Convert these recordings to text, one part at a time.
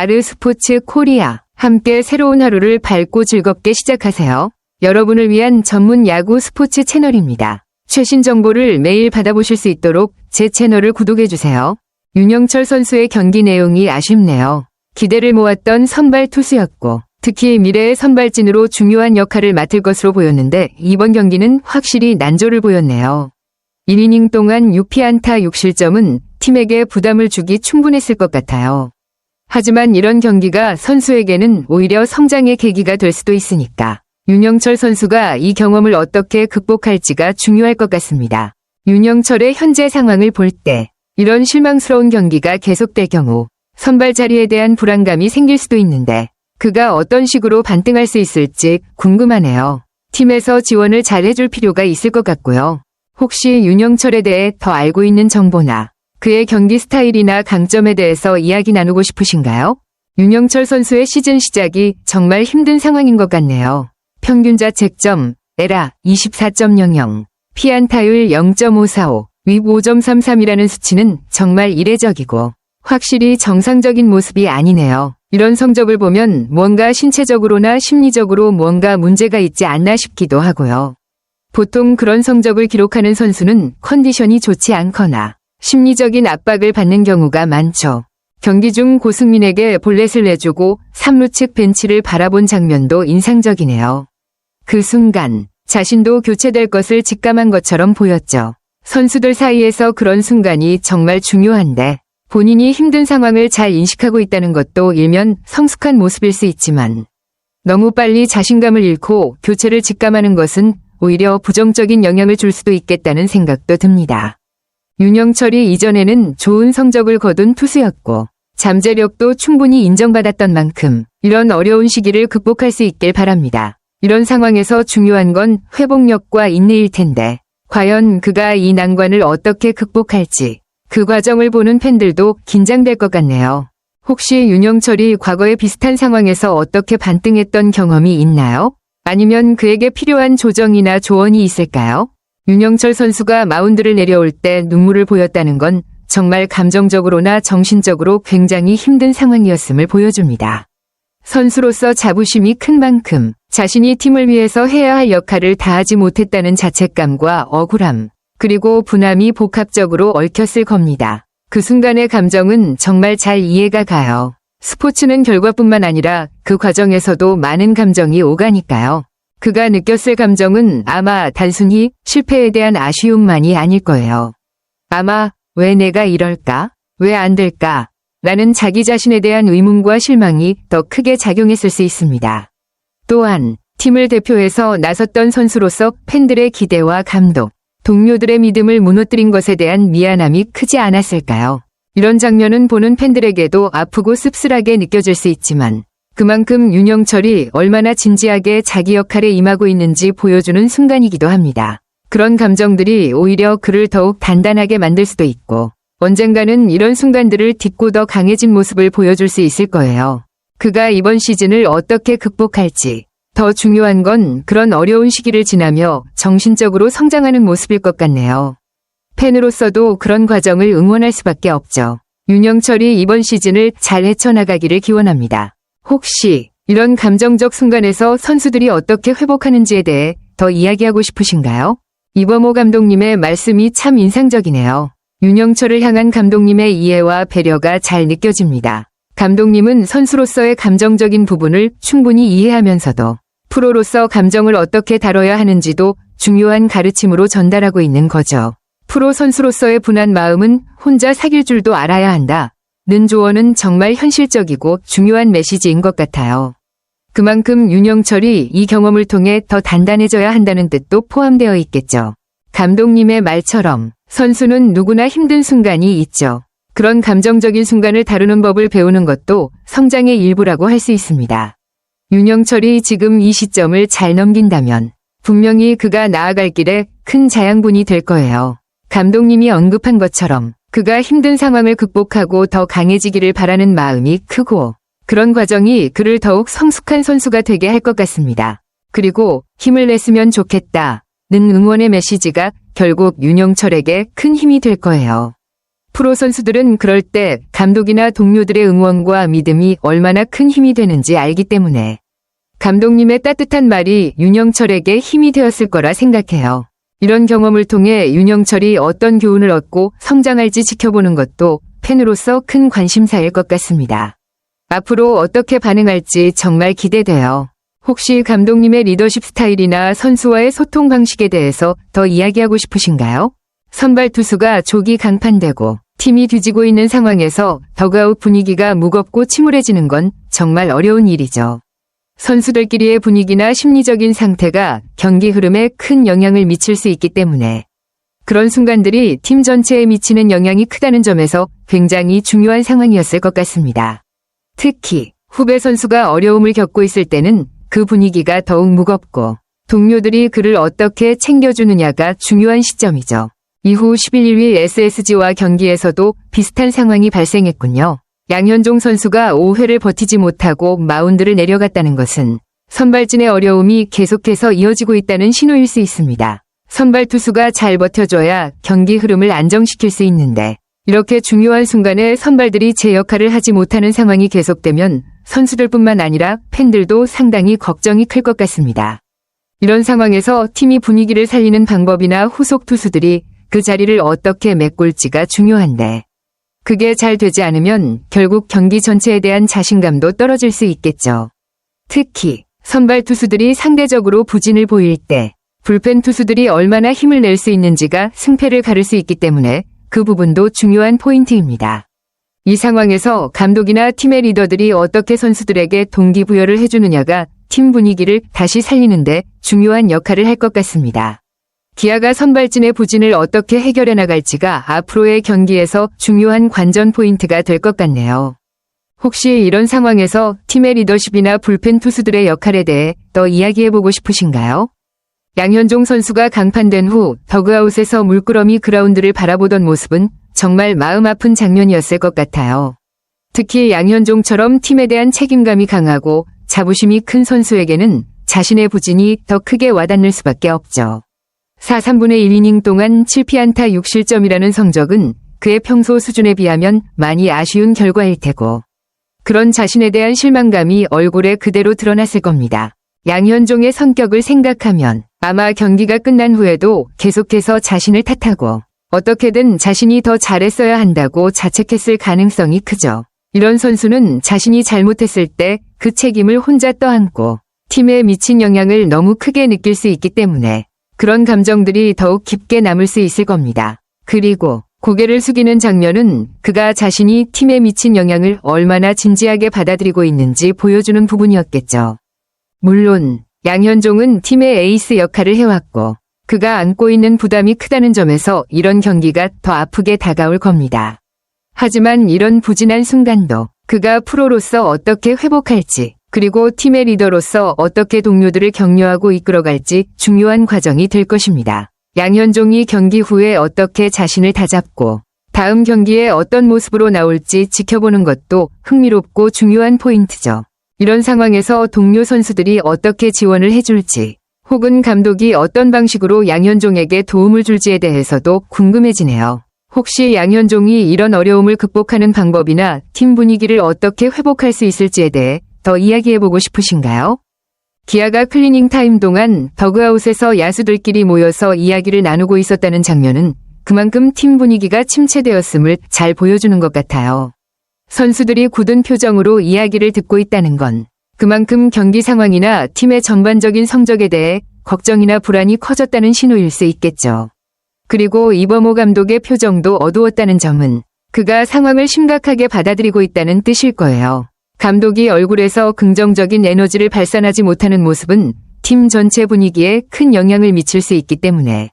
아르스포츠 코리아. 함께 새로운 하루를 밝고 즐겁게 시작하세요. 여러분을 위한 전문 야구 스포츠 채널입니다. 최신 정보를 매일 받아보실 수 있도록 제 채널을 구독해주세요. 윤영철 선수의 경기 내용이 아쉽네요. 기대를 모았던 선발 투수였고 특히 미래의 선발진으로 중요한 역할을 맡을 것으로 보였는데 이번 경기는 확실히 난조를 보였네요. 1이닝 동안 6피안타 6실점은 팀에게 부담을 주기 충분했을 것 같아요. 하지만 이런 경기가 선수에게는 오히려 성장의 계기가 될 수도 있으니까 윤영철 선수가 이 경험을 어떻게 극복할지가 중요할 것 같습니다. 윤영철의 현재 상황을 볼 때 이런 실망스러운 경기가 계속될 경우 선발 자리에 대한 불안감이 생길 수도 있는데 그가 어떤 식으로 반등할 수 있을지 궁금하네요. 팀에서 지원을 잘 해줄 필요가 있을 것 같고요. 혹시 윤영철에 대해 더 알고 있는 정보나 그의 경기 스타일이나 강점에 대해서 이야기 나누고 싶으신가요? 윤영철 선수의 시즌 시작이 정말 힘든 상황인 것 같네요. 평균 자책점, 에라 24.00, 피안타율 0.545, 윕 5.33이라는 수치는 정말 이례적이고 확실히 정상적인 모습이 아니네요. 이런 성적을 보면 뭔가 신체적으로나 심리적으로 뭔가 문제가 있지 않나 싶기도 하고요. 보통 그런 성적을 기록하는 선수는 컨디션이 좋지 않거나 심리적인 압박을 받는 경우가 많죠. 경기 중 고승민에게 볼넷을 내주고 3루 측 벤치를 바라본 장면도 인상적이네요. 그 순간 자신도 교체될 것을 직감한 것처럼 보였죠. 선수들 사이에서 그런 순간이 정말 중요한데 본인이 힘든 상황을 잘 인식하고 있다는 것도 일면 성숙한 모습일 수 있지만 너무 빨리 자신감을 잃고 교체를 직감하는 것은 오히려 부정적인 영향을 줄 수도 있겠다는 생각도 듭니다. 윤영철이 이전에는 좋은 성적을 거둔 투수였고 잠재력도 충분히 인정받았던 만큼 이런 어려운 시기를 극복할 수 있길 바랍니다. 이런 상황에서 중요한 건 회복력과 인내일 텐데 과연 그가 이 난관을 어떻게 극복할지 그 과정을 보는 팬들도 긴장될 것 같네요. 혹시 윤영철이 과거에 비슷한 상황에서 어떻게 반등했던 경험이 있나요? 아니면 그에게 필요한 조정이나 조언이 있을까요? 윤영철 선수가 마운드를 내려올 때 눈물을 보였다는 건 정말 감정적으로나 정신적으로 굉장히 힘든 상황이었음을 보여줍니다. 선수로서 자부심이 큰 만큼 자신이 팀을 위해서 해야 할 역할을 다하지 못했다는 자책감과 억울함, 그리고 분함이 복합적으로 얽혔을 겁니다. 그 순간의 감정은 정말 잘 이해가 가요. 스포츠는 결과뿐만 아니라 그 과정에서도 많은 감정이 오가니까요. 그가 느꼈을 감정은 아마 단순히 실패에 대한 아쉬움만이 아닐 거예요. 아마 왜 내가 이럴까? 왜 안 될까? 라는 자기 자신에 대한 의문과 실망이 더 크게 작용했을 수 있습니다. 또한 팀을 대표해서 나섰던 선수로서 팬들의 기대와 감동, 동료들의 믿음을 무너뜨린 것에 대한 미안함이 크지 않았을까요? 이런 장면은 보는 팬들에게도 아프고 씁쓸하게 느껴질 수 있지만 그만큼 윤영철이 얼마나 진지하게 자기 역할에 임하고 있는지 보여주는 순간이기도 합니다. 그런 감정들이 오히려 그를 더욱 단단하게 만들 수도 있고 언젠가는 이런 순간들을 딛고 더 강해진 모습을 보여줄 수 있을 거예요. 그가 이번 시즌을 어떻게 극복할지 더 중요한 건 그런 어려운 시기를 지나며 정신적으로 성장하는 모습일 것 같네요. 팬으로서도 그런 과정을 응원할 수밖에 없죠. 윤영철이 이번 시즌을 잘 헤쳐나가기를 기원합니다. 혹시 이런 감정적 순간에서 선수들이 어떻게 회복하는지에 대해 더 이야기하고 싶으신가요? 이범호 감독님의 말씀이 참 인상적이네요. 윤영철을 향한 감독님의 이해와 배려가 잘 느껴집니다. 감독님은 선수로서의 감정적인 부분을 충분히 이해하면서도 프로로서 감정을 어떻게 다뤄야 하는지도 중요한 가르침으로 전달하고 있는 거죠. 프로 선수로서의 분한 마음은 혼자 사귈 줄도 알아야 한다. 는 조언은 정말 현실적이고 중요한 메시지인 것 같아요. 그만큼 윤영철이 이 경험을 통해 더 단단해져야 한다는 뜻도 포함되어 있겠죠. 감독님의 말처럼 선수는 누구나 힘든 순간이 있죠. 그런 감정적인 순간을 다루는 법을 배우는 것도 성장의 일부라고 할 수 있습니다. 윤영철이 지금 이 시점을 잘 넘긴다면 분명히 그가 나아갈 길에 큰 자양분이 될 거예요. 감독님이 언급한 것처럼 그가 힘든 상황을 극복하고 더 강해지기를 바라는 마음이 크고 그런 과정이 그를 더욱 성숙한 선수가 되게 할 것 같습니다. 그리고 힘을 냈으면 좋겠다는 응원의 메시지가 결국 윤영철에게 큰 힘이 될 거예요. 프로 선수들은 그럴 때 감독이나 동료들의 응원과 믿음이 얼마나 큰 힘이 되는지 알기 때문에 감독님의 따뜻한 말이 윤영철에게 힘이 되었을 거라 생각해요. 이런 경험을 통해 윤영철이 어떤 교훈을 얻고 성장할지 지켜보는 것도 팬으로서 큰 관심사일 것 같습니다. 앞으로 어떻게 반응할지 정말 기대돼요. 혹시 감독님의 리더십 스타일이나 선수와의 소통 방식에 대해서 더 이야기하고 싶으신가요? 선발 투수가 조기 강판되고 팀이 뒤지고 있는 상황에서 더그아웃 분위기가 무겁고 침울해지는 건 정말 어려운 일이죠. 선수들끼리의 분위기나 심리적인 상태가 경기 흐름에 큰 영향을 미칠 수 있기 때문에 그런 순간들이 팀 전체에 미치는 영향이 크다는 점에서 굉장히 중요한 상황이었을 것 같습니다. 특히 후배 선수가 어려움을 겪고 있을 때는 그 분위기가 더욱 무겁고 동료들이 그를 어떻게 챙겨주느냐가 중요한 시점이죠. 이후 11위 SSG와 경기에서도 비슷한 상황이 발생했군요. 양현종 선수가 5회를 버티지 못하고 마운드를 내려갔다는 것은 선발진의 어려움이 계속해서 이어지고 있다는 신호일 수 있습니다. 선발 투수가 잘 버텨줘야 경기 흐름을 안정시킬 수 있는데 이렇게 중요한 순간에 선발들이 제 역할을 하지 못하는 상황이 계속되면 선수들뿐만 아니라 팬들도 상당히 걱정이 클 것 같습니다. 이런 상황에서 팀이 분위기를 살리는 방법이나 후속 투수들이 그 자리를 어떻게 메꿀지가 중요한데 그게 잘 되지 않으면 결국 경기 전체에 대한 자신감도 떨어질 수 있겠죠. 특히 선발 투수들이 상대적으로 부진을 보일 때 불펜 투수들이 얼마나 힘을 낼 수 있는지가 승패를 가를 수 있기 때문에 그 부분도 중요한 포인트입니다. 이 상황에서 감독이나 팀의 리더들이 어떻게 선수들에게 동기부여를 해주느냐가 팀 분위기를 다시 살리는데 중요한 역할을 할 것 같습니다. 기아가 선발진의 부진을 어떻게 해결해 나갈지가 앞으로의 경기에서 중요한 관전 포인트가 될 것 같네요. 혹시 이런 상황에서 팀의 리더십이나 불펜 투수들의 역할에 대해 더 이야기해보고 싶으신가요? 양현종 선수가 강판된 후 더그아웃에서 물끄러미 그라운드를 바라보던 모습은 정말 마음 아픈 장면이었을 것 같아요. 특히 양현종처럼 팀에 대한 책임감이 강하고 자부심이 큰 선수에게는 자신의 부진이 더 크게 와닿을 수밖에 없죠. 4/3분의 1이닝 동안 7피안타 6실점이라는 성적은 그의 평소 수준에 비하면 많이 아쉬운 결과일 테고 그런 자신에 대한 실망감이 얼굴에 그대로 드러났을 겁니다. 양현종의 성격을 생각하면 아마 경기가 끝난 후에도 계속해서 자신을 탓하고 어떻게든 자신이 더 잘했어야 한다고 자책했을 가능성이 크죠. 이런 선수는 자신이 잘못했을 때 그 책임을 혼자 떠안고 팀에 미친 영향을 너무 크게 느낄 수 있기 때문에 그런 감정들이 더욱 깊게 남을 수 있을 겁니다. 그리고 고개를 숙이는 장면은 그가 자신이 팀에 미친 영향을 얼마나 진지하게 받아들이고 있는지 보여주는 부분이었겠죠. 물론 양현종은 팀의 에이스 역할을 해왔고 그가 안고 있는 부담이 크다는 점에서 이런 경기가 더 아프게 다가올 겁니다. 하지만 이런 부진한 순간도 그가 프로로서 어떻게 회복할지 그리고 팀의 리더로서 어떻게 동료들을 격려하고 이끌어갈지 중요한 과정이 될 것입니다. 양현종이 경기 후에 어떻게 자신을 다잡고 다음 경기에 어떤 모습으로 나올지 지켜보는 것도 흥미롭고 중요한 포인트죠. 이런 상황에서 동료 선수들이 어떻게 지원을 해줄지 혹은 감독이 어떤 방식으로 양현종에게 도움을 줄지에 대해서도 궁금해지네요. 혹시 양현종이 이런 어려움을 극복하는 방법이나 팀 분위기를 어떻게 회복할 수 있을지에 대해 더 이야기해보고 싶으신가요? 기아가 클리닝 타임 동안 더그아웃에서 야수들끼리 모여서 이야기를 나누고 있었다는 장면은 그만큼 팀 분위기가 침체되었음을 잘 보여주는 것 같아요. 선수들이 굳은 표정으로 이야기를 듣고 있다는 건 그만큼 경기 상황이나 팀의 전반적인 성적에 대해 걱정이나 불안이 커졌다는 신호일 수 있겠죠. 그리고 이범호 감독의 표정도 어두웠다는 점은 그가 상황을 심각하게 받아들이고 있다는 뜻일 거예요. 감독이 얼굴에서 긍정적인 에너지를 발산하지 못하는 모습은 팀 전체 분위기에 큰 영향을 미칠 수 있기 때문에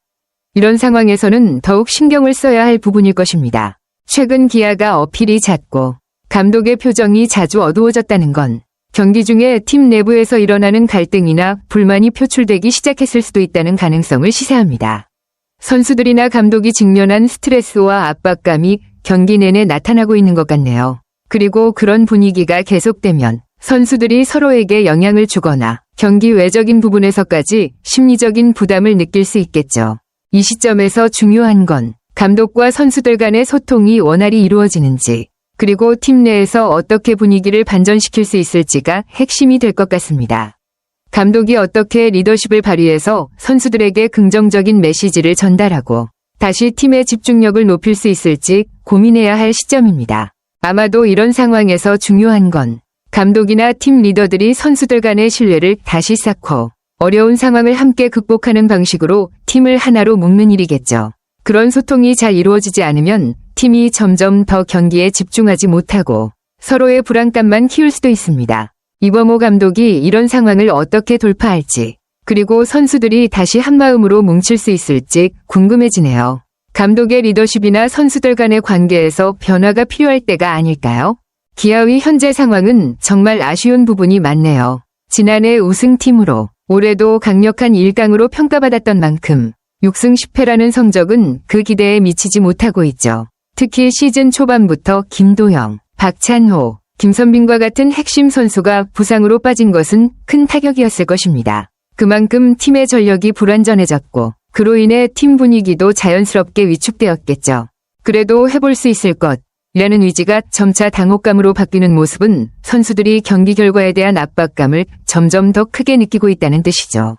이런 상황에서는 더욱 신경을 써야 할 부분일 것입니다. 최근 기아가 어필이 잦고 감독의 표정이 자주 어두워졌다는 건 경기 중에 팀 내부에서 일어나는 갈등이나 불만이 표출되기 시작했을 수도 있다는 가능성을 시사합니다. 선수들이나 감독이 직면한 스트레스와 압박감이 경기 내내 나타나고 있는 것 같네요. 그리고 그런 분위기가 계속되면 선수들이 서로에게 영향을 주거나 경기 외적인 부분에서까지 심리적인 부담을 느낄 수 있겠죠. 이 시점에서 중요한 건 감독과 선수들 간의 소통이 원활히 이루어지는지, 그리고 팀 내에서 어떻게 분위기를 반전시킬 수 있을지가 핵심이 될 것 같습니다. 감독이 어떻게 리더십을 발휘해서 선수들에게 긍정적인 메시지를 전달하고 다시 팀의 집중력을 높일 수 있을지 고민해야 할 시점입니다. 아마도 이런 상황에서 중요한 건 감독이나 팀 리더들이 선수들 간의 신뢰를 다시 쌓고 어려운 상황을 함께 극복하는 방식으로 팀을 하나로 묶는 일이겠죠. 그런 소통이 잘 이루어지지 않으면 팀이 점점 더 경기에 집중하지 못하고 서로의 불안감만 키울 수도 있습니다. 이범호 감독이 이런 상황을 어떻게 돌파할지, 그리고 선수들이 다시 한마음으로 뭉칠 수 있을지 궁금해지네요. 감독의 리더십이나 선수들 간의 관계에서 변화가 필요할 때가 아닐까요? 기아의 현재 상황은 정말 아쉬운 부분이 많네요. 지난해 우승팀으로 올해도 강력한 1강으로 평가받았던 만큼 6승 10패라는 성적은 그 기대에 미치지 못하고 있죠. 특히 시즌 초반부터 김도영, 박찬호, 김선빈과 같은 핵심 선수가 부상으로 빠진 것은 큰 타격이었을 것입니다. 그만큼 팀의 전력이 불완전해졌고 그로 인해 팀 분위기도 자연스럽게 위축되었겠죠. 그래도 해볼 수 있을 것이라는 의지가 점차 당혹감으로 바뀌는 모습은 선수들이 경기 결과에 대한 압박감을 점점 더 크게 느끼고 있다는 뜻이죠.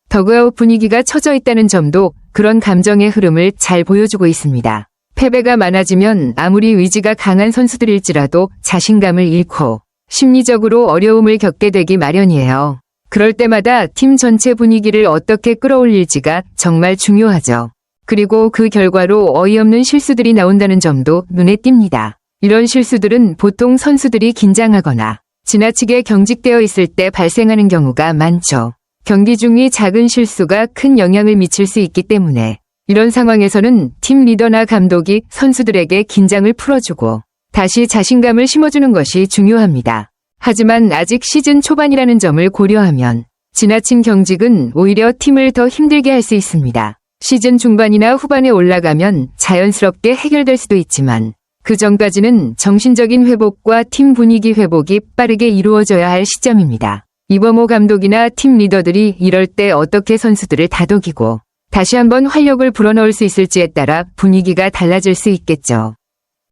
더그아웃 분위기가 처져 있다는 점도 그런 감정의 흐름을 잘 보여주고 있습니다. 패배가 많아지면 아무리 의지가 강한 선수들일지라도 자신감을 잃고 심리적으로 어려움을 겪게 되기 마련이에요. 그럴 때마다 팀 전체 분위기를 어떻게 끌어올릴지가 정말 중요하죠. 그리고 그 결과로 어이없는 실수들이 나온다는 점도 눈에 띕니다. 이런 실수들은 보통 선수들이 긴장하거나 지나치게 경직되어 있을 때 발생하는 경우가 많죠. 경기 중의 작은 실수가 큰 영향을 미칠 수 있기 때문에 이런 상황에서는 팀 리더나 감독이 선수들에게 긴장을 풀어주고 다시 자신감을 심어주는 것이 중요합니다. 하지만 아직 시즌 초반이라는 점을 고려하면 지나친 경직은 오히려 팀을 더 힘들게 할 수 있습니다. 시즌 중반이나 후반에 올라가면 자연스럽게 해결될 수도 있지만 그 전까지는 정신적인 회복과 팀 분위기 회복이 빠르게 이루어져야 할 시점입니다. 이범호 감독이나 팀 리더들이 이럴 때 어떻게 선수들을 다독이고 다시 한번 활력을 불어넣을 수 있을지에 따라 분위기가 달라질 수 있겠죠.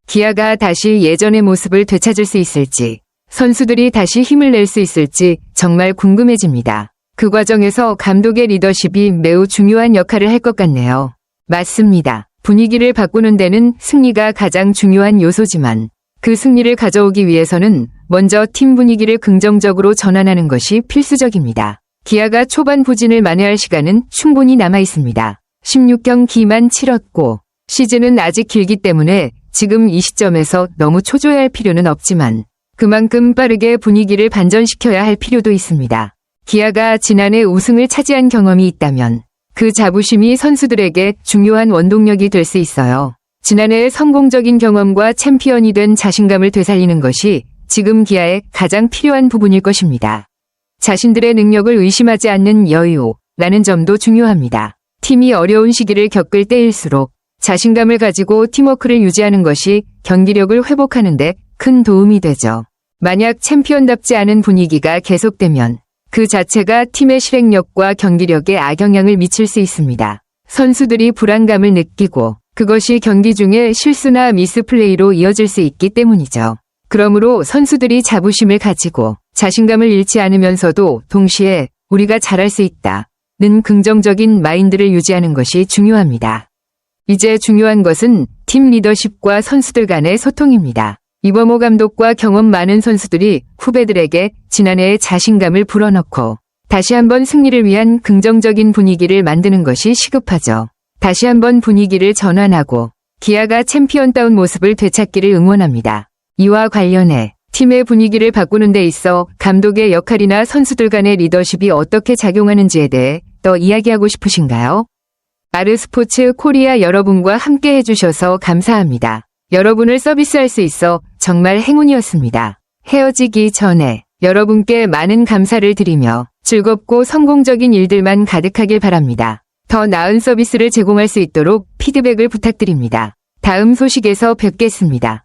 기아가 다시 예전의 모습을 되찾을 수 있을지, 선수들이 다시 힘을 낼 수 있을지 정말 궁금해집니다. 그 과정에서 감독의 리더십이 매우 중요한 역할을 할 것 같네요. 맞습니다. 분위기를 바꾸는 데는 승리가 가장 중요한 요소지만 그 승리를 가져오기 위해서는 먼저 팀 분위기를 긍정적으로 전환하는 것이 필수적입니다. 기아가 초반 부진을 만회할 시간은 충분히 남아 있습니다. 16경기만 치렀고 시즌은 아직 길기 때문에 지금 이 시점에서 너무 초조해할 필요는 없지만 그만큼 빠르게 분위기를 반전시켜야 할 필요도 있습니다. 기아가 지난해 우승을 차지한 경험이 있다면 그 자부심이 선수들에게 중요한 원동력이 될 수 있어요. 지난해의 성공적인 경험과 챔피언이 된 자신감을 되살리는 것이 지금 기아에 가장 필요한 부분일 것입니다. 자신들의 능력을 의심하지 않는 여유라는 점도 중요합니다. 팀이 어려운 시기를 겪을 때일수록 자신감을 가지고 팀워크를 유지하는 것이 경기력을 회복하는 데 큰 도움이 되죠. 만약 챔피언답지 않은 분위기가 계속되면 그 자체가 팀의 실행력과 경기력에 악영향을 미칠 수 있습니다. 선수들이 불안감을 느끼고 그것이 경기 중에 실수나 미스플레이로 이어질 수 있기 때문이죠. 그러므로 선수들이 자부심을 가지고 자신감을 잃지 않으면서도 동시에 우리가 잘할 수 있다는 긍정적인 마인드를 유지하는 것이 중요합니다. 이제 중요한 것은 팀 리더십과 선수들 간의 소통입니다. 이범호 감독과 경험 많은 선수들이 후배들에게 지난해의 자신감을 불어넣고 다시 한번 승리를 위한 긍정적인 분위기를 만드는 것이 시급하죠. 다시 한번 분위기를 전환하고 기아가 챔피언다운 모습을 되찾기를 응원합니다. 이와 관련해 팀의 분위기를 바꾸는 데 있어 감독의 역할이나 선수들 간의 리더십이 어떻게 작용하는지에 대해 더 이야기하고 싶으신가요? 아르스포츠 코리아 여러분과 함께 해주셔서 감사합니다. 여러분을 서비스할 수 있어 정말 행운이었습니다. 헤어지기 전에 여러분께 많은 감사를 드리며 즐겁고 성공적인 일들만 가득하길 바랍니다. 더 나은 서비스를 제공할 수 있도록 피드백을 부탁드립니다. 다음 소식에서 뵙겠습니다.